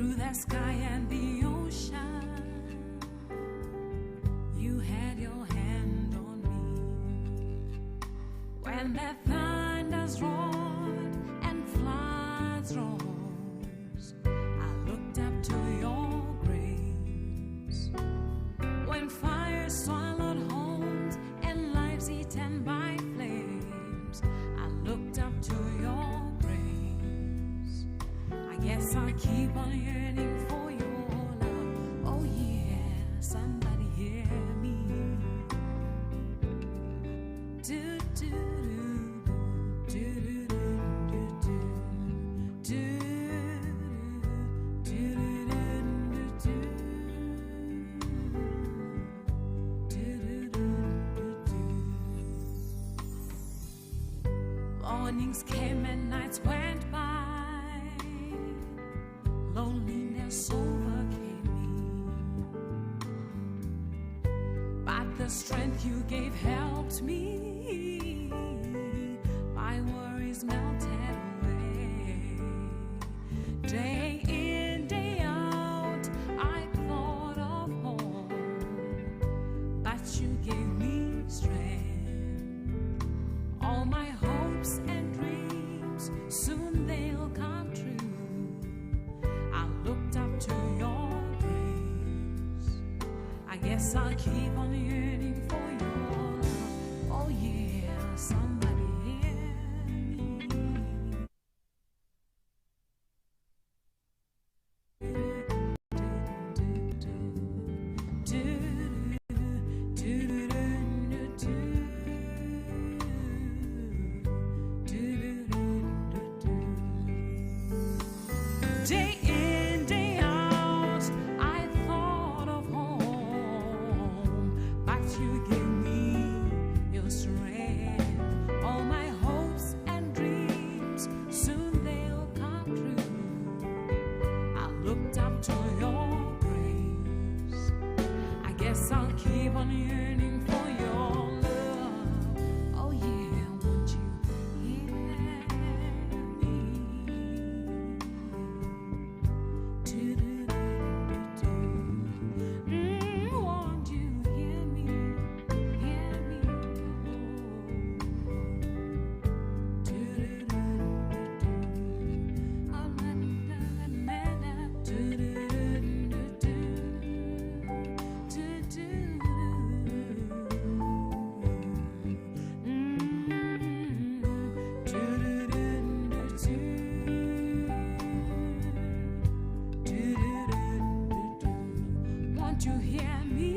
through the sky and the ocean. You had your hand on me when the thunders roared and floods rose. I looked up to your grace when fire swallowed homes and lives eaten by flames. I looked up to your grace. I guess I'll keep on yearning for your love. Oh yeah, somebody hear me. Do do do do do do do. Mornings came and nights went by. Loneliness overcame me, but the strength you gave helped me. My worries melted away. Day in, day out, I thought of home, but you gave me strength. All my hopes and dreams, soon they'll come true. I looked up to your grace. I guess I'll keep on yearning for your love. Oh yeah, somebody hear me. Day in, day out, I thought of home, but you gave me your strength. All my hopes and dreams, soon they'll come true. I looked up to your grace. I guess I'll keep on yearning for your love. Oh yeah, won't you hear me? Won't you hear me? Hear me? Won't you hear me?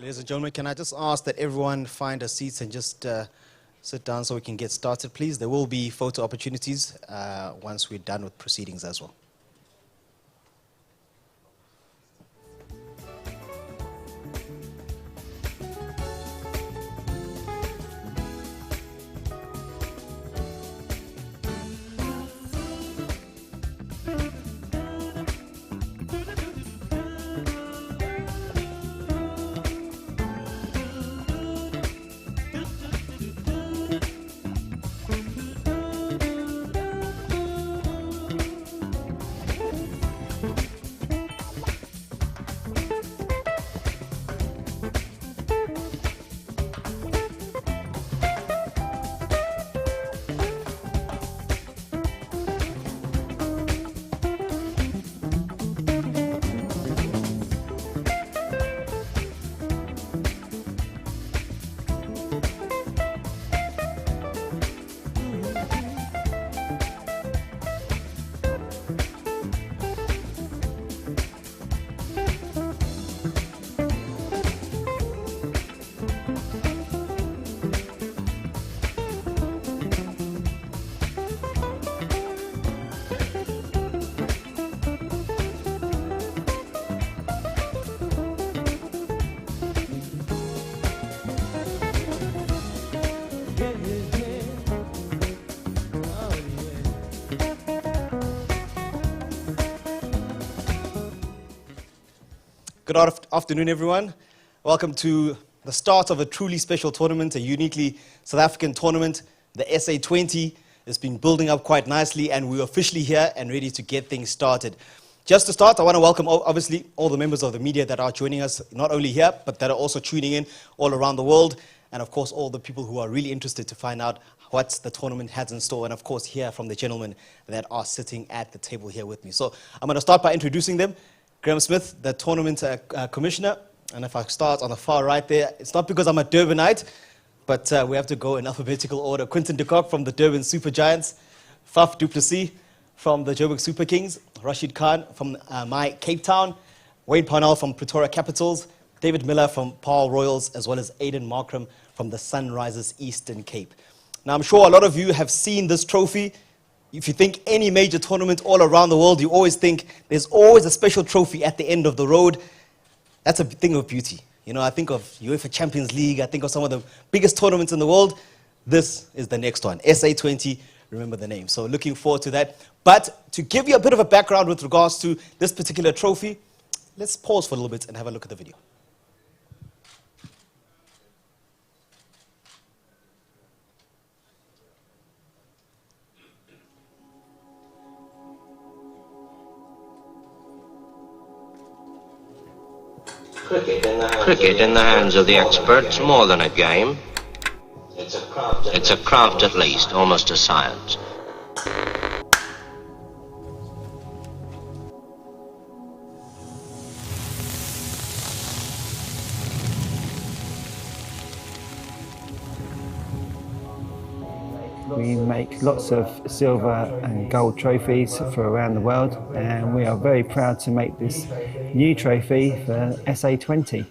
Ladies and gentlemen, can I just ask that everyone find a seat and just sit down so we can get started, please? There will be photo opportunities once we're done with proceedings as well. Good afternoon, everyone. Welcome to the start of a truly special tournament, a uniquely South African tournament. The SA20 has been building up quite nicely, and we're officially here and ready to get things started. Just to start, I want to welcome, obviously, all the members of the media that are joining us, not only here, but that are also tuning in all around the world, and of course, all the people who are really interested to find out what the tournament has in store, and of course, hear from the gentlemen that are sitting at the table here with me. So I'm going to start by introducing them. Graham Smith, the tournament commissioner, and if I start on the far right there, it's not because I'm a Durbanite, but we have to go in alphabetical order. Quinton de Kock from the Durban Super Giants, Faf du Plessis from the Joburg Super Kings, Rashid Khan from my Cape Town, Wade Parnell from Pretoria Capitals, David Miller from Paarl Royals, as well as Aidan Markram from the Sunrisers Eastern Cape. Now, I'm sure a lot of you have seen this trophy. If you think any major tournament all around the world, you always think there's always a special trophy at the end of the road. That's a thing of beauty. You know, I think of UEFA Champions League, I think of some of the biggest tournaments in the world. This is the next one, SA20, remember the name. So looking forward to that. But to give you a bit of a background with regards to this particular trophy, let's pause for a little bit and have a look at the video. Cricket in the hands of the experts, more than a game. It's a craft at least, almost a science. We make lots of silver and gold trophies for around the world, and we are very proud to make this new trophy for SA20.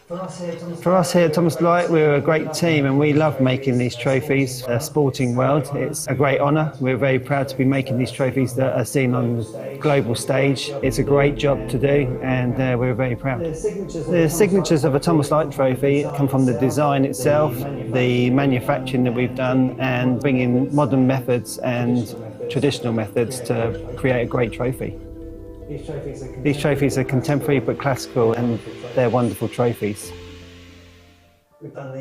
For us here at Thomas Light, we're a great team and we love making these trophies for the sporting world. It's a great honour. We're very proud to be making these trophies that are seen on the global stage. It's a great job to do and we're very proud. The signatures of a Thomas Light trophy come from the design itself, the manufacturing that we've done, and bringing modern methods and traditional methods to create a great trophy. These trophies are contemporary but classical, and they're wonderful trophies. We've done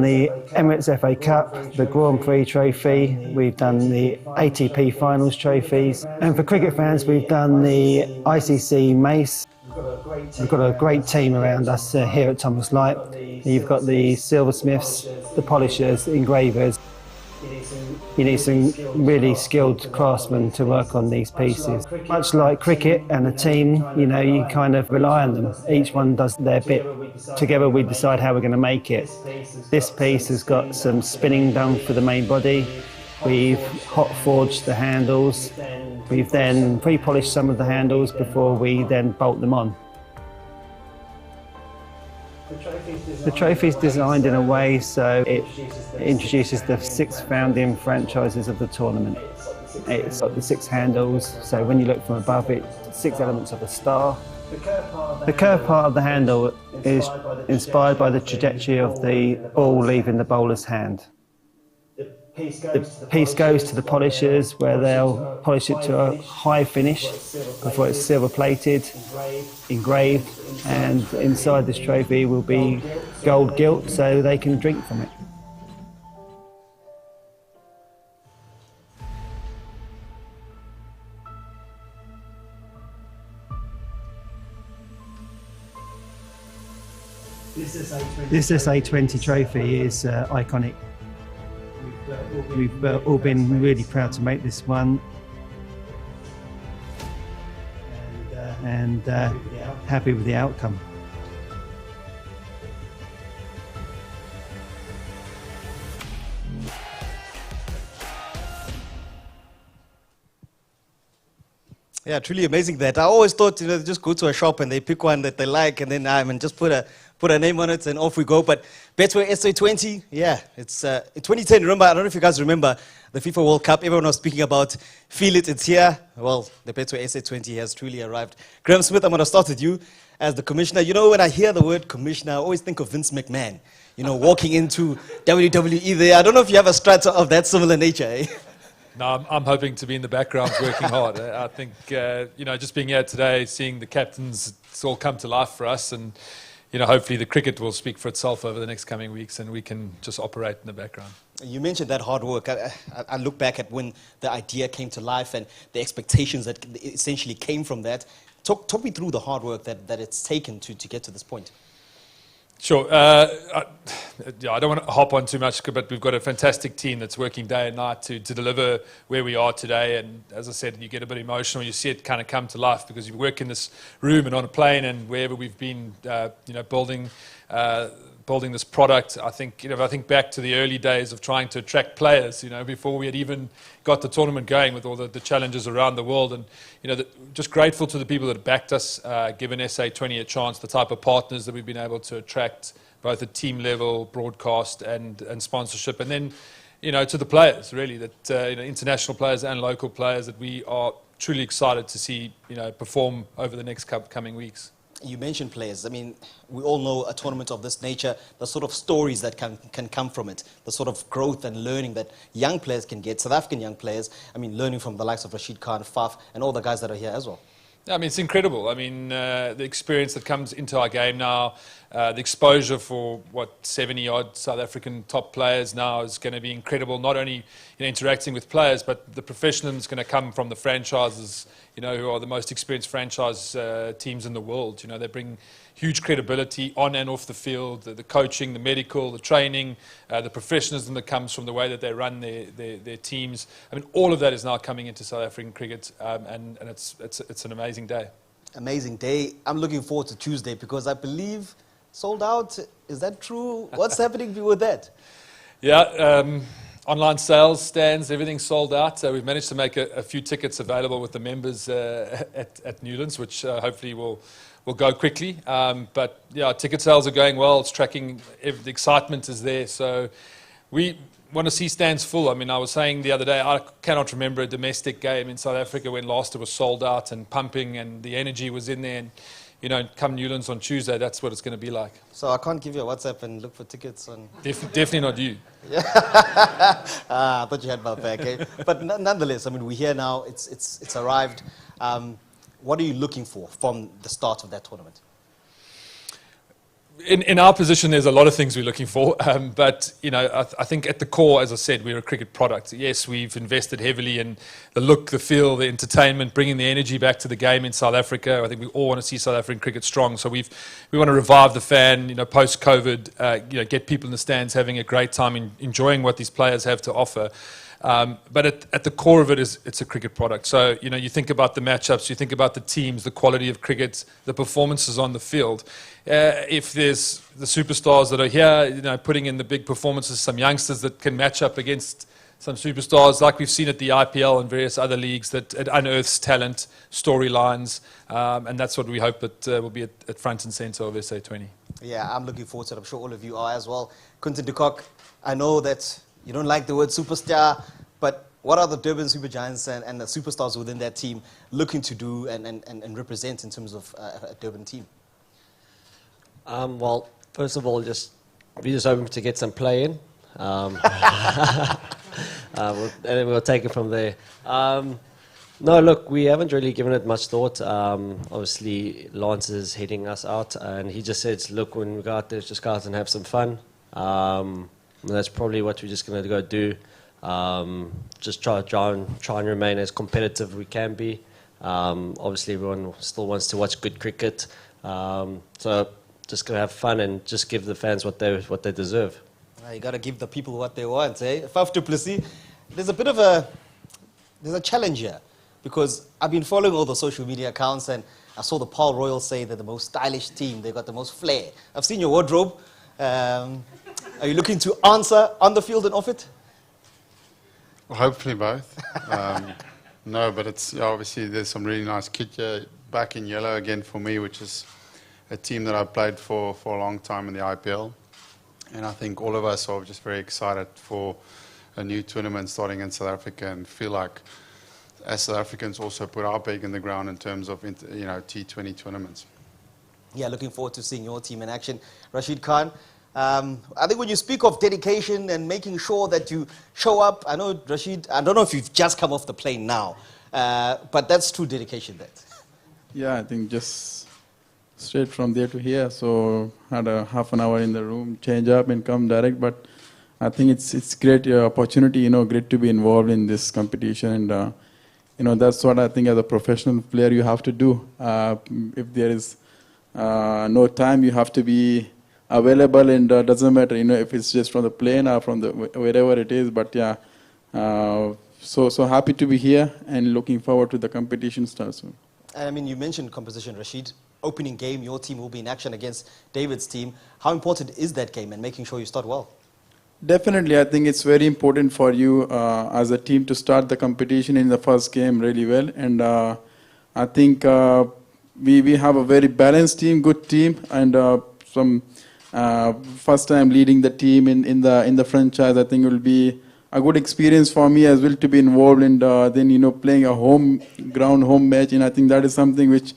the Emirates FA Cup, the Grand Prix trophy, we've done the ATP Finals trophies, and for cricket fans we've done the ICC Mace. We've got a great team around us here at Thomas Light. You've got the silversmiths, the polishers, the engravers. You need some really skilled craftsmen to work on these pieces. Much like cricket and a team, you know, you kind of rely on them. Each one does their bit. Together we decide how we're going to make it. This piece has got some spinning done for the main body. We've hot forged the handles. We've then pre-polished some of the handles before we then bolt them on. The trophy is designed in a way so it introduces the 6 founding franchises of the tournament. It's got the 6 handles, so when you look from above, it's 6 elements of a star. The curved part of the handle is inspired by the trajectory of the ball leaving the bowler's hand. The piece goes to the polishers where they'll polish it to a high finish before it's silver plated, engraved, and inside this trophy will be gold gilt so they can drink from it. This SA20 trophy is iconic. We've all been really proud to make this one and happy with the outcome. Yeah, truly amazing that. I always thought, they just go to a shop and they pick one that they like and then just put a name on it and off we go. But Betway SA20, yeah, it's in 2010. Remember, I don't know if you guys remember the FIFA World Cup. Everyone was speaking about feel it, it's here. Well, the Betway SA20 has truly arrived. Graham Smith, I'm going to start with you as the commissioner. When I hear the word commissioner, I always think of Vince McMahon, walking into WWE there. I don't know if you have a strata of that similar nature, eh? No, I'm hoping to be in the background working hard. I think, just being here today, seeing the captains, it's all come to life for us. And, hopefully the cricket will speak for itself over the next coming weeks and we can just operate in the background. You mentioned that hard work. I look back at when the idea came to life and the expectations that essentially came from that. Talk me through the hard work that it's taken to get to this point. Sure. I don't want to hop on too much, but we've got a fantastic team that's working day and night to deliver where we are today. And as I said, you get a bit emotional. You see it kind of come to life because you work in this room and on a plane and wherever we've been, building this product. I think, if I think back to the early days of trying to attract players, before we had even got the tournament going with all the challenges around the world. And, just grateful to the people that have backed us, given SA20 a chance, the type of partners that we've been able to attract, both at team level, broadcast and sponsorship. And then, to the players, really, that international players and local players that we are truly excited to see, perform over the next coming weeks. You mentioned players. I mean, we all know a tournament of this nature, the sort of stories that can come from it, the sort of growth and learning that young players can get, South African young players, learning from the likes of Rashid Khan, Faf, and all the guys that are here as well. It's incredible. The experience that comes into our game now, the exposure for 70-odd South African top players now is going to be incredible. Not only interacting with players, but the professionalism is going to come from the franchises, who are the most experienced franchise teams in the world. They bring huge credibility on and off the field, the coaching, the medical, the training, the professionalism that comes from the way that they run their teams. All of that is now coming into South African cricket, and it's an amazing day. Amazing day. I'm looking forward to Tuesday because I believe sold out. Is that true? What's happening with that? Yeah. Online sales, stands, everything's sold out. So we've managed to make a few tickets available with the members at Newlands, which hopefully will go quickly. But yeah, ticket sales are going well. It's tracking. The excitement is there. So we want to see stands full. I was saying the other day, I cannot remember a domestic game in South Africa when last it was sold out and pumping and the energy was in there. And come Newlands on Tuesday, that's what it's going to be like. So I can't give you a WhatsApp and look for tickets? Definitely not you. I thought you had my back. Eh? But nonetheless, we're here now. It's arrived. What are you looking for from the start of that tournament? In our position, there's a lot of things we're looking for, but I think at the core, as I said, we're a cricket product. Yes, we've invested heavily in the look, the feel, the entertainment, bringing the energy back to the game in South Africa. I think we all want to see South African cricket strong, so we want to revive the fan. Post COVID, get people in the stands having a great time, enjoying what these players have to offer. But at the core of it it's a cricket product. So, you think about the matchups, you think about the teams, the quality of cricket, the performances on the field. If there's the superstars that are here, putting in the big performances, some youngsters that can match up against some superstars like we've seen at the IPL and various other leagues that it unearths talent, storylines, and that's what we hope that will be at front and centre of SA20. Yeah, I'm looking forward to it. I'm sure all of you are as well. Quinton de Kock, I know that you don't like the word superstar, but what are the Durban Super Giants and the superstars within that team looking to do and represent in terms of a Durban team? Well, first of all, we're just hoping to get some play in. And then we'll take it from there. No, look, we haven't really given it much thought. Obviously, Lance is heading us out, and he just said, look, when we go out there, just go out and have some fun. That's probably what we're just going to go do. Just try and remain as competitive as we can be. Obviously, everyone still wants to watch good cricket. So just going to have fun and just give the fans what they deserve. You got to give the people what they want, eh? Faf du Plessis, there's a challenge here, because I've been following all the social media accounts, and I saw the Paul Royal say they're the most stylish team, they've got the most flair. I've seen your wardrobe. Are you looking to answer on the field and off it? Well, hopefully both. No, but it's obviously there's some really nice kit here. Back in yellow again for me, which is a team that I've played for a long time in the IPL. And I think all of us are just very excited for a new tournament starting in South Africa, and feel like as South Africans also put our peg in the ground in terms of T20 tournaments. Yeah, looking forward to seeing your team in action. Rashid Khan, I think when you speak of dedication and making sure that you show up, I know, Rashid, I don't know if you've just come off the plane now, but that's true dedication, that. Yeah, I think just straight from there to here, so had a half an hour in the room, change up and come direct. But I think it's great opportunity, great to be involved in this competition, and that's what I think as a professional player you have to do. If there is no time, you have to be available, and doesn't matter, if it's just from the plane or from the wherever it is. But yeah, so happy to be here and looking forward to the competition start soon. I mean, you mentioned composition, Rashid. Opening game, your team will be in action against David's team. How important is that game and making sure you start well? Definitely, I think it's very important for you as a team to start the competition in the first game really well. And I think we have a very balanced team, good team, and some first time leading the team in the franchise. I think it will be a good experience for me as well to be involved in then playing a home match, and I think that is something which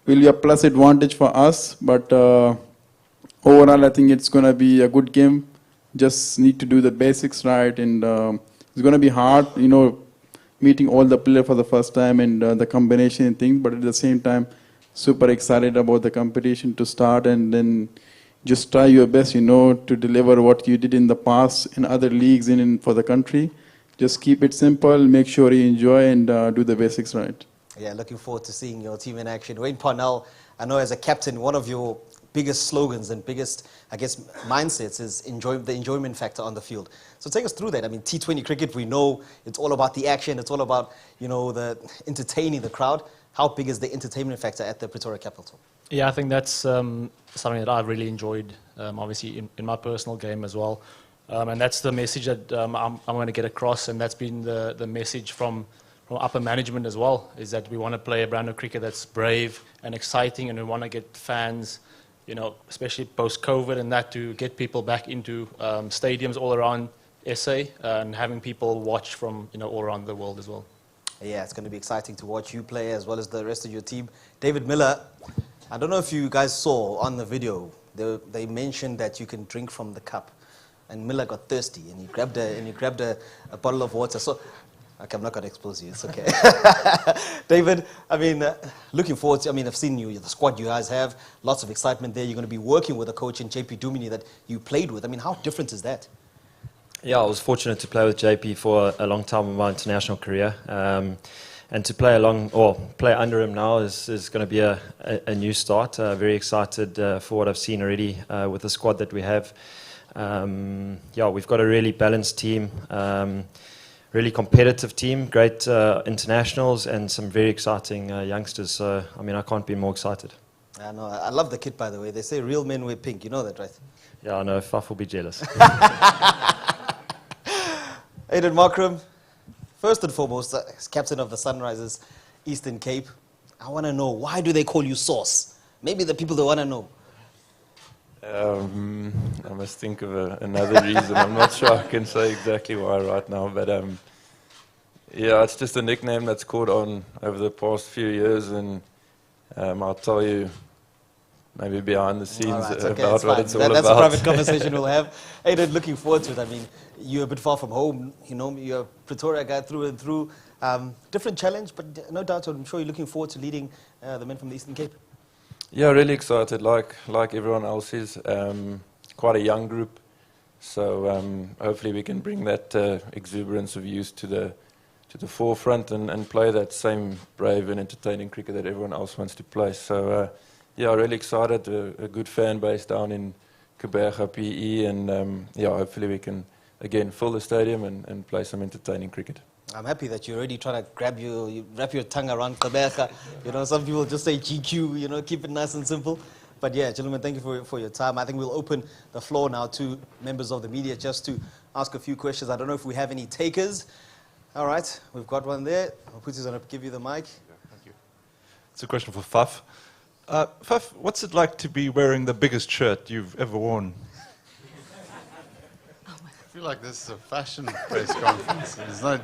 will be a plus advantage for us. But overall, I think it's going to be a good game. Just need to do the basics right, and it's going to be hard, meeting all the players for the first time and the combination and things. But at the same time, super excited about the competition to start, and then just try your best, to deliver what you did in the past in other leagues and for the country. Just keep it simple, make sure you enjoy, and do the basics right. Yeah, looking forward to seeing your team in action. Wayne Parnell, I know as a captain, one of your biggest slogans and biggest, I guess, mindsets is the enjoyment factor on the field. So take us through that. I mean, T20 cricket, we know it's all about the action. It's all about, the entertaining the crowd. How big is the entertainment factor at the Pretoria Capital? Yeah, I think that's something that I've really enjoyed, obviously, in my personal game as well. And that's the message that I'm going to get across, and that's been the message from upper management as well, is that we want to play a brand of cricket that's brave and exciting, and we want to get fans, especially post-COVID and that, to get people back into stadiums all around SA and having people watch from all around the world as well. Yeah, it's going to be exciting to watch you play as well as the rest of your team. David Miller, I don't know if you guys saw on the video, they mentioned that you can drink from the cup, and Miller got thirsty and he grabbed a bottle of water. So, okay, I'm not going to expose you. It's okay. David, I mean, looking forward to, I've seen you, the squad you guys have, lots of excitement there. You're going to be working with a coach in JP Dumini that you played with. I mean, how different is that? Yeah, I was fortunate to play with JP for a long time in my international career. And to play play under him now is going to be a new start. Very excited for what I've seen already with the squad that we have. We've got a really balanced team. Really competitive team, great internationals, and some very exciting youngsters. So, I can't be more excited. I know. I love the kit, by the way. They say real men wear pink. You know that, right? Yeah, I know. Faf will be jealous. Aiden Markram, first and foremost, as captain of the Sunrisers Eastern Cape, I want to know, why do they call you Sauce? Maybe the people that want to know. I must think of another reason. I'm not sure I can say exactly why right now, but yeah, it's just a nickname that's caught on over the past few years, and I'll tell you maybe behind the scenes about what it's all about. That's a private conversation we'll have. Aiden, looking forward to it. I mean, you're a bit far from home. You know, you're a Pretoria guy through and through. Different challenge, but no doubt, I'm sure you're looking forward to leading the men from the Eastern Cape. Yeah, really excited, like everyone else is. Quite a young group, so hopefully we can bring that exuberance of youth to the forefront and play that same brave and entertaining cricket that everyone else wants to play. So yeah, really excited. A good fan base down in Kuberga, PE, and yeah, hopefully we can again fill the stadium and play some entertaining cricket. I'm happy that you're already trying to you wrap your tongue around Kuberga. You know, some people just say GQ, you know, keep it nice and simple. But yeah, gentlemen, thank you for your time. I think we'll open the floor now to members of the media just to ask a few questions. I don't know if we have any takers. All right, we've got one there. Maputi's going to give you the mic. Yeah, thank you. It's a question for Faf. Faf, what's it like to be wearing the biggest shirt you've ever worn? I feel like this is a fashion press conference. It's not,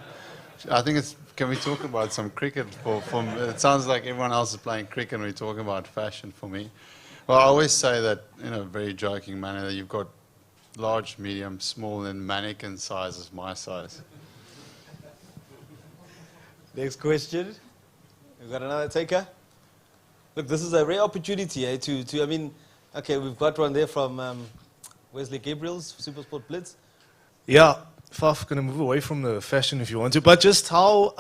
I think it's, can we talk about some cricket? It sounds like everyone else is playing cricket and we're talking about fashion for me. Well, I always say that in a very joking manner that you've got large, medium, small, and mannequin size is my size. Next question. We've got another taker. Look, this is a rare opportunity I mean, okay, we've got one there from Wesley Gabriel's Supersport Blitz. Yeah, Faf, going to move away from the fashion if you want to, but just how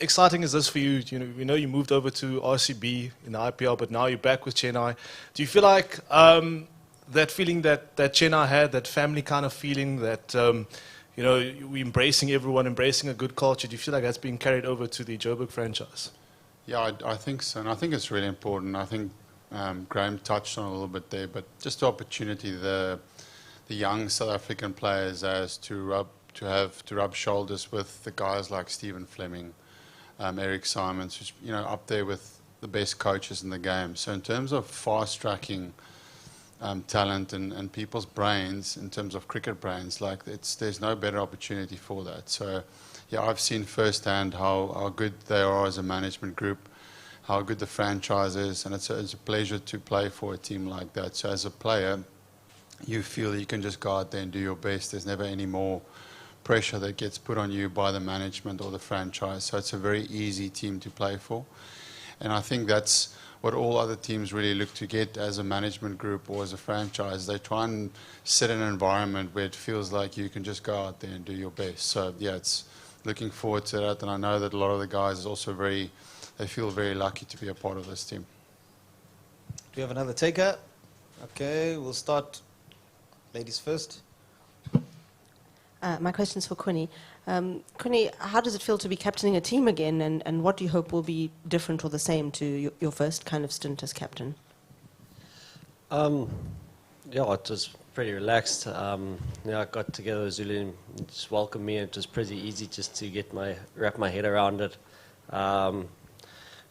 exciting is this for you? You know, we know you moved over to RCB in the IPL, but now you're back with Chennai. Do you feel like that feeling that Chennai had, that family kind of feeling, that you know, we're embracing everyone, embracing a good culture, do you feel like that's being carried over to the Joburg franchise? Yeah, I think so, and I think it's really important. I think Graham touched on it a little bit there, but just the opportunity the young South African players as to rub shoulders with the guys like Stephen Fleming, Eric Simons, who's, you know, up there with the best coaches in the game. So in terms of fast-tracking talent and people's brains, in terms of cricket brains, like there's no better opportunity for that. So yeah, I've seen firsthand how good they are as a management group, how good the franchise is, and it's a pleasure to play for a team like that. So as a player, you feel you can just go out there and do your best. There's never any more pressure that gets put on you by the management or the franchise. So it's a very easy team to play for. And I think that's what all other teams really look to get as a management group or as a franchise. They try and set an environment where it feels like you can just go out there and do your best. So yeah, it's looking forward to that. And I know that a lot of the guys is also they feel very lucky to be a part of this team. Do we have another taker? Okay, we'll start. Ladies first. My question's for Quinny. Quinny, how does it feel to be captaining a team again, and what do you hope will be different or the same to your first kind of stint as captain? Yeah, it was pretty relaxed. Yeah, I got together with Zulu and just welcomed me, and it was pretty easy just to wrap my head around it.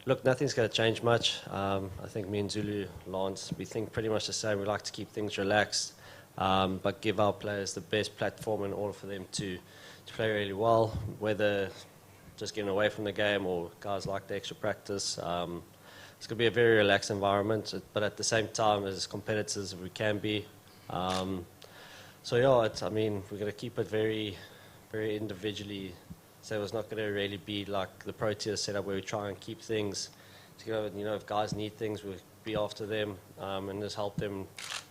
Look, nothing's going to change much. I think me and Zulu, Lance, we think pretty much the same. We like to keep things relaxed, but give our players the best platform in order for them to play really well, whether just getting away from the game or guys like the extra practice. It's going to be a very relaxed environment, but at the same time, as competitors as we can be. So yeah, I mean, we're going to keep it very, very individually. So it's not going to really be like the Proteas setup where we try and keep things together. You know, if guys need things, we'll be after them and just help them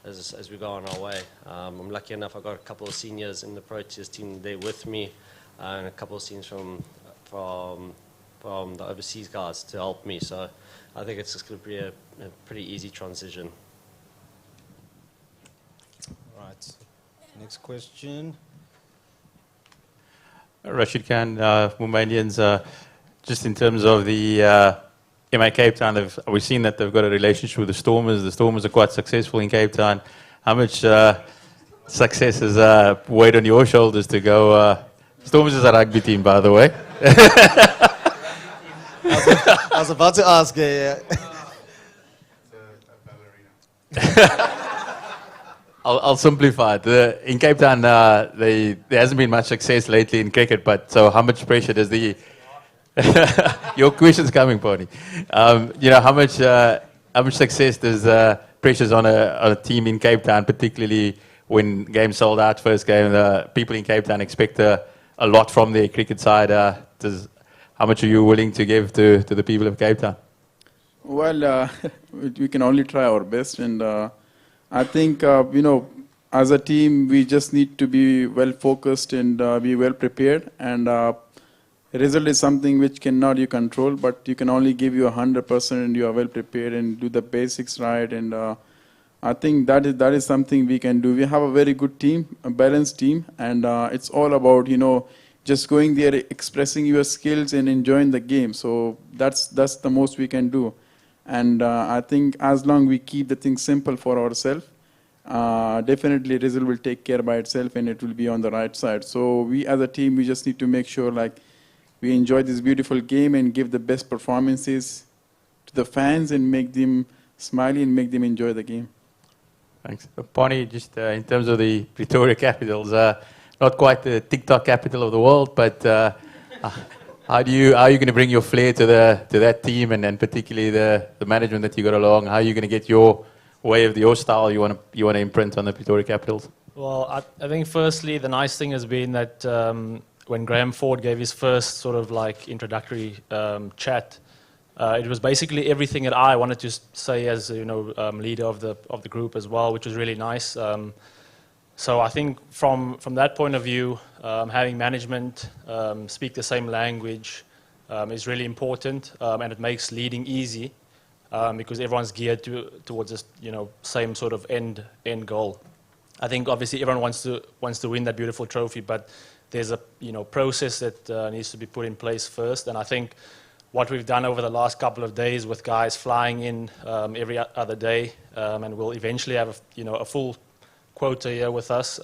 as we go on our way. I'm lucky enough I got a couple of seniors in the Proteas team there with me, and a couple of seniors from the overseas guys to help me. So I think it's just going to be a pretty easy transition. Right. Next question. Rashid Khan, Romanians, just in terms of the MA Cape Town, we've seen that they've got a relationship with the Stormers. The Stormers are quite successful in Cape Town. How much success has weighed on your shoulders to go Stormers is a rugby team, by the way. I was about to ask. Yeah. I'll simplify it. In Cape Town, there hasn't been much success lately in cricket, but so how much pressure does the... Your question's coming, Pony. How much success does pressures on a team in Cape Town, particularly when games sold out first game, the people in Cape Town expect a lot from their cricket side. How much are you willing to give to the people of Cape Town? Well, we can only try our best, and I think as a team we just need to be well focused and be well prepared. And result is something which cannot you control, but you can only give you 100%, and you are well prepared and do the basics right. And I think that is something we can do. We have a very good team, a balanced team, and it's all about just going there, expressing your skills and enjoying the game. So that's the most we can do. And I think as long we keep the thing simple for ourselves, definitely result will take care by itself, and it will be on the right side. So we as a team, we just need to make sure we enjoy this beautiful game and give the best performances to the fans and make them smile and make them enjoy the game. Thanks. Pony, just in terms of the Pretoria Capitals, not quite the TikTok capital of the world, but how are you going to bring your flair to that team, and then particularly the management that you got along? How are you going to get your way of your style you want to imprint on the Pretoria Capitals? Well, I think firstly the nice thing has been that when Graham Ford gave his first sort of introductory chat, it was basically everything that I wanted to say as leader of the group as well, which was really nice. So I think from that point of view, having management speak the same language is really important, and it makes leading easy because everyone's geared towards this same sort of end goal. I think obviously everyone wants to win that beautiful trophy, but there's a process that needs to be put in place first. And I think what we've done over the last couple of days with guys flying in every other day, and we'll eventually have a full quota here with us.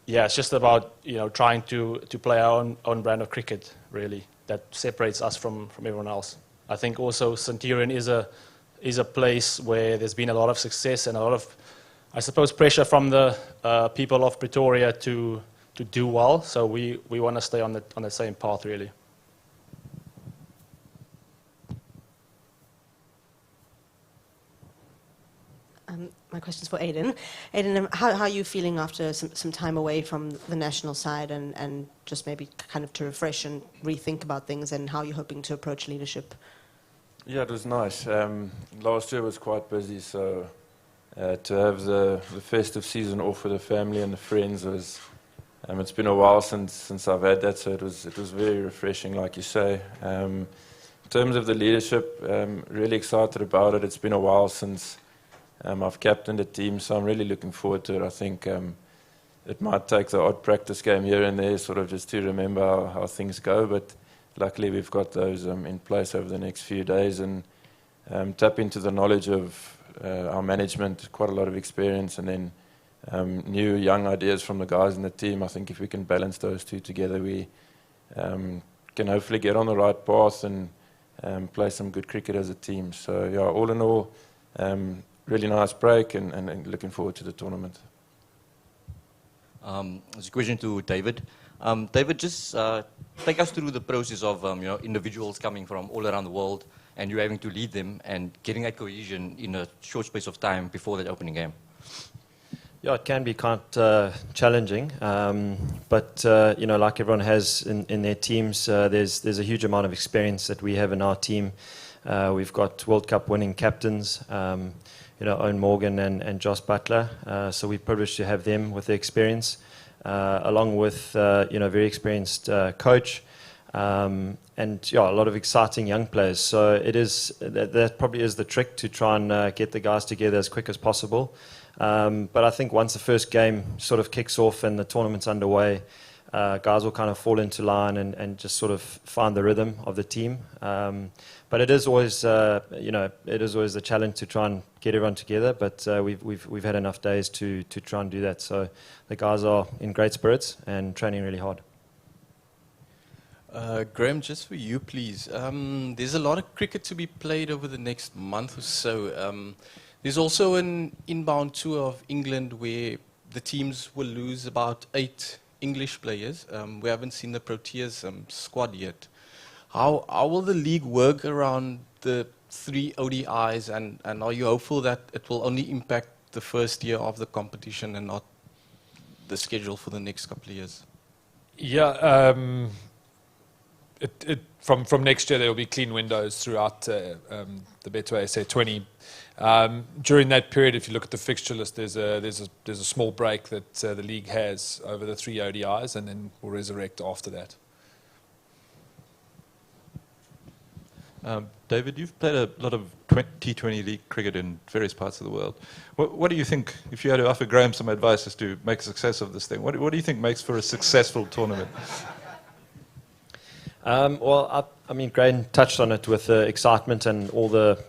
It's just about trying to play our own brand of cricket, really, that separates us from everyone else. I think also Centurion is a place where there's been a lot of success and a lot of, I suppose, pressure from the people of Pretoria to do well. So we want to stay on the same path, really. My question's for Aiden. Aiden, how are you feeling after some time away from the national side and just maybe kind of to refresh and rethink about things, and how you're hoping to approach leadership? Yeah, it was nice. Last year was quite busy, so to have the festive season off with the family and the friends was... it's been a while since I've had that, so it was very refreshing, like you say. In terms of the leadership, really excited about it. It's been a while since I've captained the team, so I'm really looking forward to it. I think it might take the odd practice game here and there, sort of just to remember how things go, but luckily we've got those in place over the next few days, and tap into the knowledge of our management, quite a lot of experience, and then new young ideas from the guys in the team. I think if we can balance those two together, we can hopefully get on the right path and play some good cricket as a team. So yeah, all in all, really nice break and looking forward to the tournament. It's a question to David. David, just take us through the process of individuals coming from all around the world and you having to lead them and getting that cohesion in a short space of time before that opening game. Yeah, it can be quite challenging, but like everyone has in their teams, there's a huge amount of experience that we have in our team. We've got World Cup winning captains, Owen Morgan and Josh Butler, so we're privileged to have them with the experience, along with very experienced coach, and a lot of exciting young players. So it is that probably is the trick, to try and get the guys together as quick as possible. But I think once the first game sort of kicks off and the tournament's underway, guys will kind of fall into line and just sort of find the rhythm of the team. But it is always, it is always a challenge to try and get everyone together. But we've had enough days to try and do that. So the guys are in great spirits and training really hard. Graham, just for you, please. There's a lot of cricket to be played over the next month or so. There's also an inbound tour of England where the teams will lose about 8 English players. We haven't seen the Proteas squad yet. How will the league work around the 3 ODIs, and are you hopeful that it will only impact the first year of the competition and not the schedule for the next couple of years? Yeah, from next year there will be clean windows throughout the Betway SA20. During that period, if you look at the fixture list, there's a small break that the league has over the 3 ODIs, and then we'll resurrect after that. David, you've played a lot of T20 league cricket in various parts of the world. What do you think, if you had to offer Graham some advice as to make a success of this thing, what do you think makes for a successful tournament? Well, I mean, Graham touched on it with the excitement and all the,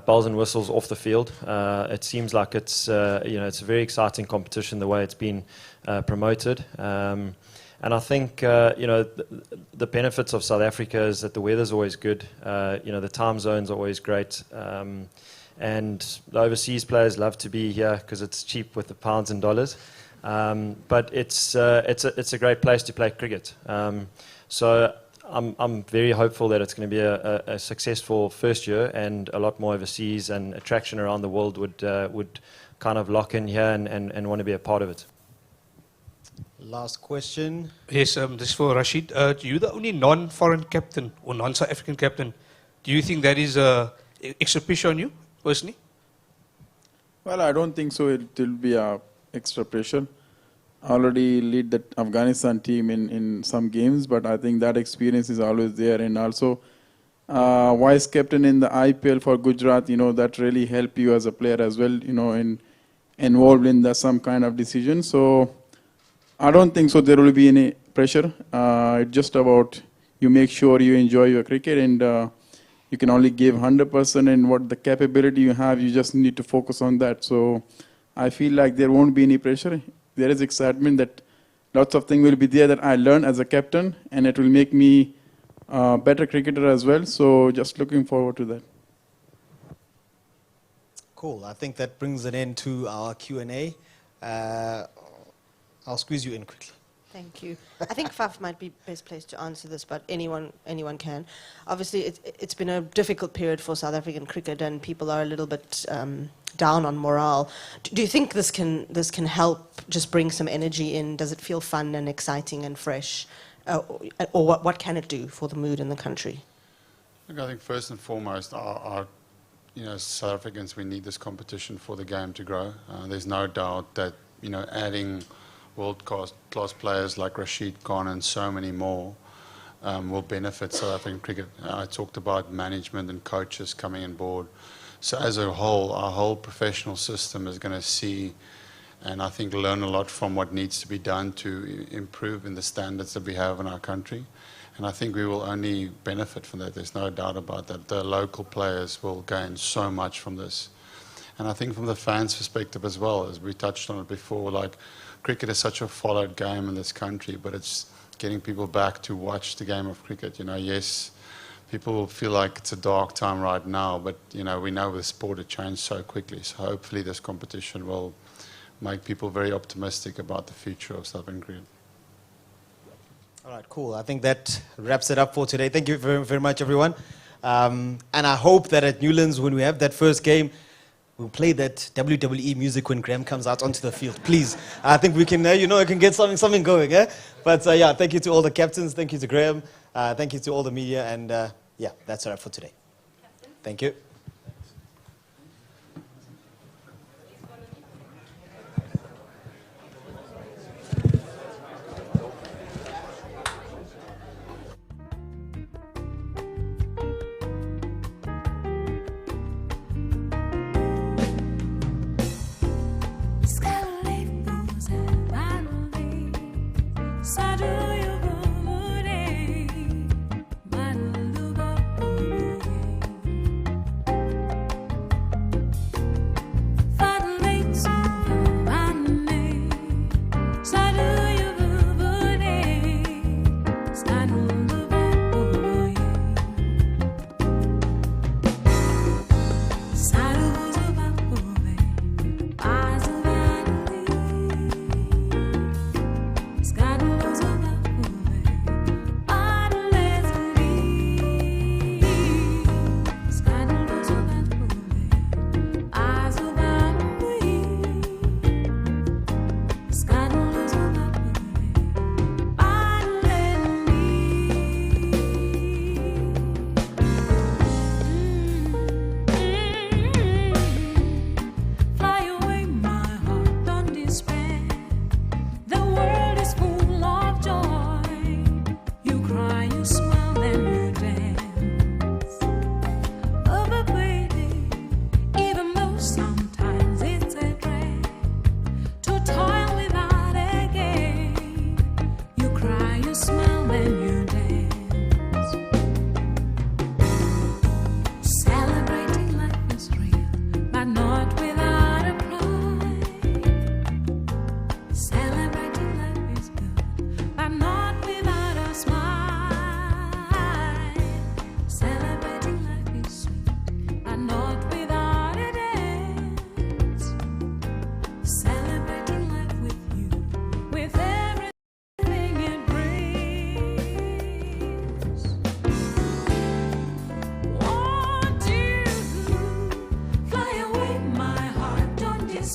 bells and whistles off the field. It seems like it's a very exciting competition the way it's been promoted. And I think, the benefits of South Africa is that the weather's always good. The time zones are always great. And the overseas players love to be here because it's cheap with the pounds and dollars. But it's a great place to play cricket. So I'm very hopeful that it's going to be a successful first year, and a lot more overseas and attraction around the world would kind of lock in here and want to be a part of it. Last question. Yes, this is for Rashid. You're the only non-foreign captain or non-South African captain. Do you think that is extra pressure on you, personally? Well, I don't think so. It will be extra pressure. I already lead the Afghanistan team in some games, but I think that experience is always there. And also, vice captain in the IPL for Gujarat, that really help you as a player as well, involved in some kind of decision. So I don't think so there will be any pressure. It's just about you make sure you enjoy your cricket, and you can only give 100%, and what the capability you have, you just need to focus on that. So I feel like there won't be any pressure. There is excitement that lots of things will be there that I learn as a captain, and it will make me a better cricketer as well. So just looking forward to that. Cool. I think that brings an end to our Q&A. I'll squeeze you in quickly. Thank you. I think Faf might be best placed to answer this, but anyone can. Obviously, it's been a difficult period for South African cricket, and people are a little bit down on morale. Do you think this can help just bring some energy in? Does it feel fun and exciting and fresh? Or what can it do for the mood in the country? Look, I think first and foremost, our South Africans, we need this competition for the game to grow. There's no doubt that adding world-class players like Rashid Khan and so many more will benefit South African cricket. I talked about management and coaches coming on board. So as a whole, our whole professional system is going to see, and I think learn a lot from what needs to be done to improve in the standards that we have in our country. And I think we will only benefit from that. There's no doubt about that. The local players will gain so much from this. And I think from the fans' perspective as well, as we touched on it before, like cricket is such a followed game in this country, but it's getting people back to watch the game of cricket. Yes, people will feel like it's a dark time right now, but we know the sport has changed so quickly. So hopefully this competition will make people very optimistic about the future of South African cricket. All right, cool. I think that wraps it up for today. Thank you very, very much, everyone. And I hope that at Newlands, when we have that first game, we'll play that WWE music when Graham comes out onto the field. Please. I think we can, it can get something going. But yeah, thank you to all the captains. Thank you to Graham. Thank you to all the media. And yeah, that's all right for today. Thank you.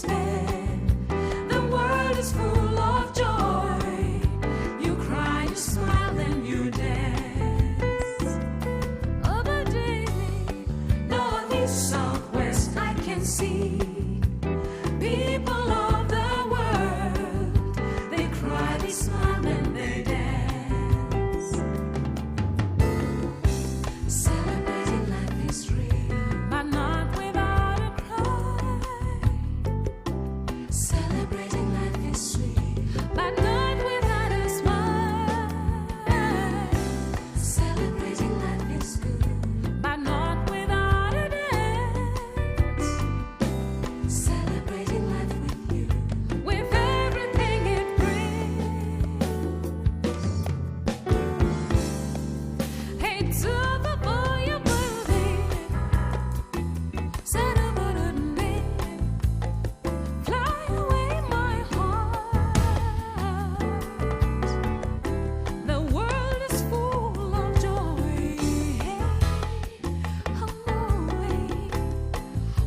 despair. The world is full of joy. You cry, you smile, and you dance. Over daily, northeast, southwest, I can see people of the world. They cry, they smile, and they dance. Celebrating life is real, but not without a cry. Celebrating life is sweet, but not without a smile. Celebrating life is good, but not without a dance. Celebrating life with you, with everything it brings. Hey, to the boy you're moving, set up a name, fly away my heart. The world is full of joy. Hey,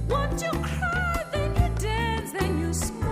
won't you cry, then you dance, then you smile.